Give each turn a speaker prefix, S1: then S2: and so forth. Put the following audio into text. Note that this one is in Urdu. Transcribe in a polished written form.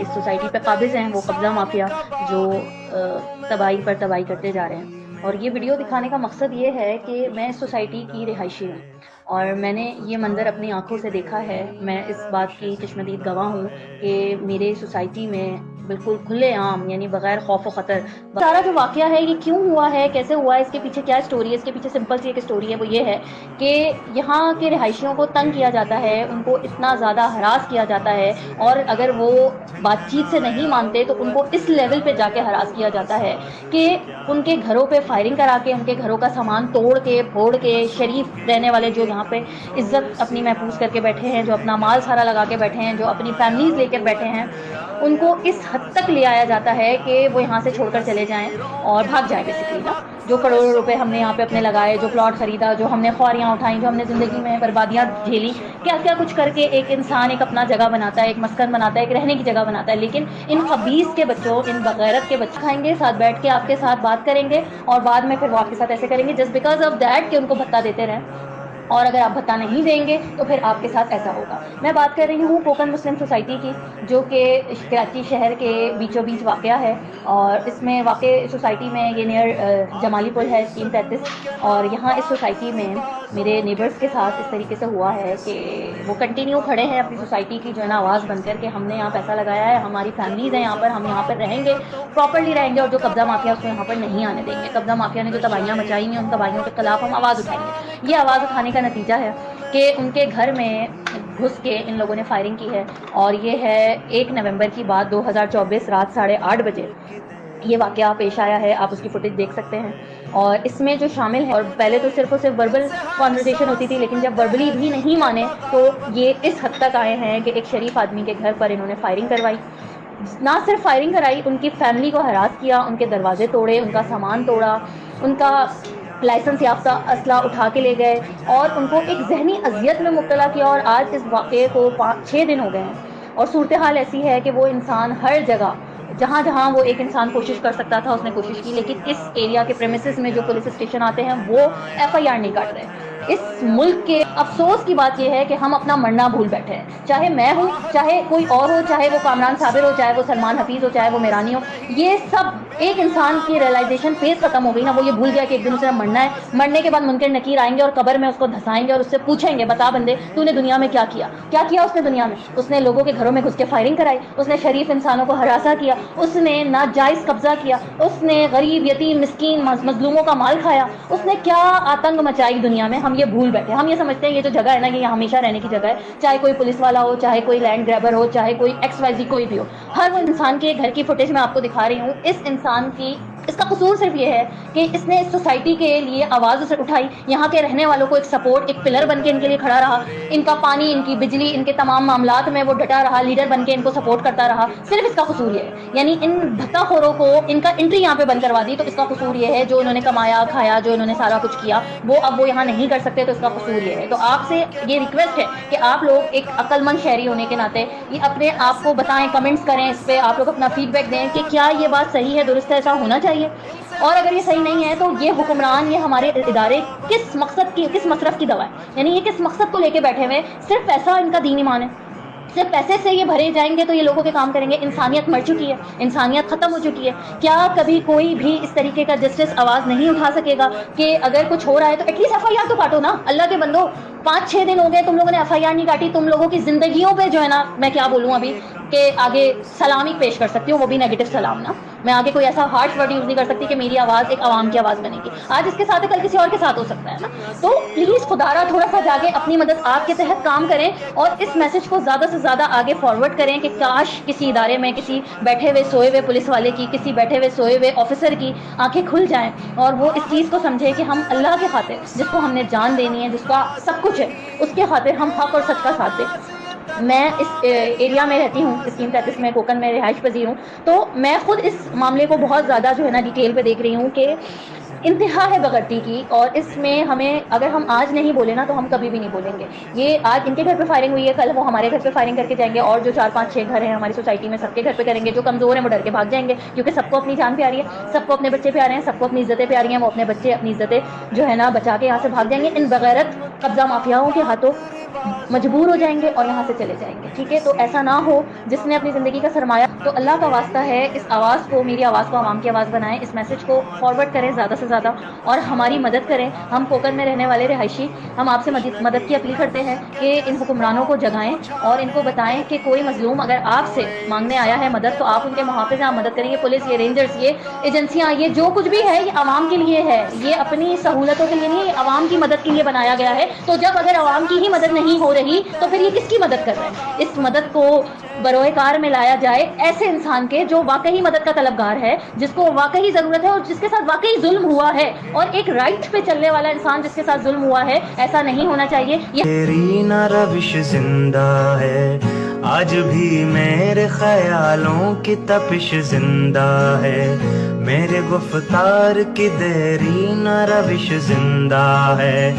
S1: اس سوسائٹی پہ قابض ہیں، وہ قبضہ مافیا جو تباہی پر تباہی کرتے جا رہے ہیں۔ اور یہ ویڈیو دکھانے کا مقصد یہ ہے کہ میں اس سوسائٹی کی رہائشی ہوں اور میں نے یہ منظر اپنی آنکھوں سے دیکھا ہے۔ میں اس بات کی چشمدید گواہ ہوں کہ میرے سوسائٹی میں بالکل کھلے عام، یعنی بغیر خوف و خطر، سارا جو واقعہ ہے یہ کیوں ہوا ہے، کیسے ہوا ہے، اس کے پیچھے کیا اسٹوری ہے، اس کے پیچھے سمپل سی ایک اسٹوری ہے، وہ یہ ہے کہ یہاں کے رہائشیوں کو تنگ کیا جاتا ہے، ان کو اتنا زیادہ ہراس کیا جاتا ہے، اور اگر وہ بات چیت سے نہیں مانتے تو ان کو اس لیول پہ جا کے ہراس کیا جاتا ہے کہ ان کے گھروں پہ فائرنگ کرا کے، ان کے گھروں کا سامان توڑ کے پھوڑ کے، شریف رہنے والے جو یہاں پہ عزت اپنی محفوظ کر کے بیٹھے ہیں، جو اپنا مال سارا لگا کے بیٹھے ہیں، جو اپنی فیملیز لے کر بیٹھے ہیں، ان کو اس حد تک لے آیا جاتا ہے کہ وہ یہاں سے چھوڑ کر چلے جائیں اور بھاگ جائیں بیسیکلی نا۔ جو کروڑوں روپے ہم نے یہاں پہ اپنے لگائے، جو پلاٹ خریدا، جو ہم نے خواریاں اٹھائیں، جو ہم نے زندگی میں بربادیاں جھیلی، کیا کیا کچھ کر کے ایک انسان ایک اپنا جگہ بناتا ہے، ایک مسکن بناتا ہے، ایک رہنے کی جگہ بناتا ہے، لیکن ان خبیث کے بچوں، ان بغیرت کے بچے کھائیں گے، ساتھ بیٹھ کے آپ کے ساتھ بات کریں گے اور بعد میں پھر وہ آپ کے ساتھ ایسے کریں گے جسٹ بیکاز آف دیٹ کہ ان کو بھتہ دیتے رہیں، اور اگر آپ بھتہ نہیں دیں گے تو پھر آپ کے ساتھ ایسا ہوگا۔ میں بات کر رہی ہوں کوکن مسلم سوسائٹی کی، جو کہ کراچی شہر کے بیچوں بیچ واقع ہے، اور اس میں واقع سوسائٹی میں یہ نیئر جمالی پل ہے، اسکیم 33، اور یہاں اس سوسائٹی میں میرے نیبرز کے ساتھ اس طریقے سے ہوا ہے کہ وہ کنٹینیو کھڑے ہیں اپنی سوسائٹی کی جو ہے نا آواز بن کر کے، ہم نے یہاں پیسہ لگایا ہے، ہماری فیملیز ہیں یہاں پر، ہم یہاں پر رہیں گے، پراپرلی رہیں گے، اور جو قبضہ مافیا اس کو یہاں پر نہیں آنے دیں گے۔ قبضہ مافیا نے جو تباہیاں مچائی ہیں، ان تباہیوں کے خلاف ہم آواز اٹھائیں گے۔ یہ آواز اٹھانے کا نتیجہ ہے کہ ان کے گھر میں گھس کے ان لوگوں نے فائرنگ کی ہے، اور یہ ہے 1 نومبر کی بات، 2024 رات 8:30 بجے یہ واقعہ پیش آیا ہے۔ آپ اس کی فوٹیج دیکھ سکتے ہیں، اور اس میں جو شامل ہے، اور پہلے تو صرف اور صرف وربل کانورسیشن ہوتی تھی، لیکن جب وربلی بھی نہیں مانے تو یہ اس حد تک آئے ہیں کہ ایک شریف آدمی کے گھر پر انہوں نے فائرنگ کروائی، نہ صرف فائرنگ کرائی، ان کی فیملی کو ہراس کیا، ان کے دروازے توڑے، ان کا سامان توڑا، ان کا لائسنس یافتہ اسلحہ اٹھا کے لے گئے، اور ان کو ایک ذہنی اذیت میں مبتلا کیا۔ اور آج اس واقعے کو 6 دن ہو گئے ہیں، اور صورتحال ایسی ہے کہ وہ انسان ہر جگہ، جہاں جہاں وہ ایک انسان کوشش کر سکتا تھا اس نے کوشش کی، لیکن اس ایریا کے پریمیسز میں جو پولیس اسٹیشن آتے ہیں وہ FIR نہیں کاٹ رہے۔ اس ملک کے افسوس کی بات یہ ہے کہ ہم اپنا مرنا بھول بیٹھے ہیں، چاہے میں ہوں، چاہے کوئی اور ہو، چاہے وہ کامران صابر ہو، چاہے وہ سلمان حفیظ ہو، چاہے وہ میرانی ہو، یہ سب ایک انسان کی ریئلائزیشن فیز ختم ہو گئی نا، وہ یہ بھول گیا کہ ایک دن اسے مرنا ہے، مرنے کے بعد منکر نکیر آئیں گے اور قبر میں اس کو دھسائیں گے اور اس سے پوچھیں گے بتا بندے تو نے دنیا میں کیا کیا، کیا کیا اس نے دنیا میں؟ اس نے لوگوں کے گھروں میں گھس کے فائرنگ کرائی، اس نے شریف انسانوں کو ہراساں کیا، اس نے ناجائز قبضہ کیا، اس نے غریب یتیم مسکین مظلوموں کا مال کھایا، اس نے کیا آتنک مچائی دنیا میں، ہم یہ بھول بیٹھے۔ ہم یہ سمجھتے ہیں یہ جو جگہ ہے نا یہ ہمیشہ رہنے کی جگہ ہے، چاہے کوئی پولیس والا ہو، چاہے کوئی لینڈ گریبر ہو، چاہے کوئی XYZ کوئی بھی ہو، ہر وہ انسان کے گھر کی فوٹیج میں آپ کو دکھا رہی ہوں۔ اس انسان کی، اس کا قصور صرف یہ ہے کہ اس نے اس سوسائٹی کے لیے آواز اٹھائی، یہاں کے رہنے والوں کو ایک سپورٹ، ایک پلر بن کے ان کے لیے کھڑا رہا، ان کا پانی، ان کی بجلی، ان کے تمام معاملات میں وہ ڈٹا رہا، لیڈر بن کے ان کو سپورٹ کرتا رہا۔ صرف اس کا قصور یہ ہے، یعنی ان دھکا خوروں کو ان کا انٹری یہاں پہ بند کروا دی تو اس کا قصور یہ ہے، جو انہوں نے کمایا کھایا، جو انہوں نے سارا کچھ کیا، وہ اب وہ یہاں نہیں کر سکتے تو اس کا قصور یہ ہے۔ تو آپ سے یہ ریکویسٹ ہے کہ آپ لوگ ایک عقل مند شہری ہونے کے ناطے یہ اپنے آپ کو بتائیں، کمنٹس کریں، اس پہ آپ لوگ اپنا فیڈ بیک دیں کہ کیا یہ بات صحیح ہے، درست ہے، ایسا ہونا چاہیے، اور اگر یہ صحیح نہیں ہے تو یہ حکمران، یہ ہمارے ادارے کس مقصد کی، کس مصرف کی دوا ہے، یعنی یہ کس مقصد کو لے کے بیٹھے ہوئے؟ صرف پیسہ ان کا دین ایمان ہے، صرف پیسے سے یہ بھرے جائیں گے تو یہ لوگوں کے کام کریں گے۔ انسانیت مر چکی ہے، انسانیت ختم ہو چکی ہے۔ کیا کبھی کوئی بھی اس طریقے کا جسٹس آواز نہیں اٹھا سکے گا کہ اگر کچھ ہو رہا ہے تو ایٹ لیسٹ FIR تو کاٹو نا، اللہ کے بندو، 5-6 دن ہو گئے تم لوگوں نے FIR نہیں کاٹی، تم لوگوں کی زندگیوں پہ جو ہے نا، میں کیا بولوں ابھی کہ آگے سلام ہی پیش کر سکتی ہوں، وہ بھی نیگیٹو سلام نا، میں آگے کوئی ایسا ہارش ورڈ یوز نہیں کر سکتی کہ میری آواز ایک عوام کی آواز بنے گی، آج اس کے ساتھ ہے کل کسی اور کے ساتھ ہو سکتا ہے نا۔ تو پلیز خدارا تھوڑا سا جاگے، اپنی مدد آپ کے تحت کام کریں، اور اس میسج کو زیادہ سے زیادہ آگے فارورڈ کریں کہ کاش کسی ادارے میں کسی بیٹھے ہوئے سوئے ہوئے پولیس والے کی، کسی بیٹھے ہوئے سوئے ہوئے آفیسر کی آنکھیں کھل جائیں اور وہ اس چیز کو سمجھے کہ ہم اللہ کے خاطر، جس کو ہم نے جان دینی ہے، جس کا سب کچھ ہے، اس کے خاطر ہم حق اور سچ کا ساتھ دیں۔ میں اس ایریا میں رہتی ہوں، اسکیم 33 میں، کوکن میں رہائش پذیر ہوں، تو میں خود اس معاملے کو بہت زیادہ جو ہے نا ڈیٹیل پہ دیکھ رہی ہوں کہ انتہا ہے بغرتی کی، اور اس میں ہمیں، اگر ہم آج نہیں بولے نا تو ہم کبھی بھی نہیں بولیں گے۔ یہ آج ان کے گھر پہ فائرنگ ہوئی ہے، کل وہ ہمارے گھر پہ فائرنگ کر کے جائیں گے، اور جو 4-5-6 گھر ہیں ہماری سوسائٹی میں سب کے گھر پہ کریں گے، جو کمزور ہیں وہ ڈر کے بھاگ جائیں گے، کیونکہ سب کو اپنی جان پیاری ہے، سب کو اپنے بچے پیارے ہیں، سب کو اپنی عزتیں پیاری ہیں، وہ اپنے بچے اپنی عزتیں جو ہے نا بچا کے یہاں سے بھاگ جائیں گے ان بغیرت قبضہ مافیاؤں کے ہاتھوں۔ مجبور ہو جائیں گے اور یہاں سے چلے جائیں گے. ٹھیک ہے, تو ایسا نہ ہو. جس نے اپنی زندگی کا سرمایہ, تو اللہ کا واسطہ ہے اس آواز کو, میری آواز کو عوام کی آواز بنائیں, اس میسج کو فارورڈ کریں زیادہ سے زیادہ اور ہماری مدد کریں. ہم کوکر میں رہنے والے رہائشی, ہم آپ سے مدد کی اپیل کرتے ہیں کہ ان حکمرانوں کو جگائیں اور ان کو بتائیں کہ کوئی مظلوم اگر آپ سے مانگنے آیا ہے مدد, تو آپ ان کے محافظ ہیں, آپ مدد کریں. یہ پولیس, یہ رینجرز, یہ ایجنسیاں, یہ جو کچھ بھی ہے یہ عوام کے لیے ہے, یہ اپنی سہولتوں کے لیے نہیں, یہ عوام کی مدد کے لیے بنایا گیا ہے. تو جب اگر عوام کی ہی مدد نہیں ہو رہی تو پھر یہ کس کی مدد کر رہے ہیں؟ اس مدد کو بروئے کار میں لایا جائے ایسے انسان کے جو واقعی مدد کا طلبگار ہے, جس کو واقعی ضرورت ہے اور جس کے ساتھ واقعی ظلم ہوا ہے, اور ایک رائٹ پہ چلنے والا انسان جس کے ساتھ ظلم ہوا ہے. ایسا نہیں ہونا چاہیے.
S2: تیری نہ روش زندہ ہے, آج بھی میرے خیالوں کی تپش زندہ ہے, میرے گفتار کی دیری نہ روش زندہ ہے.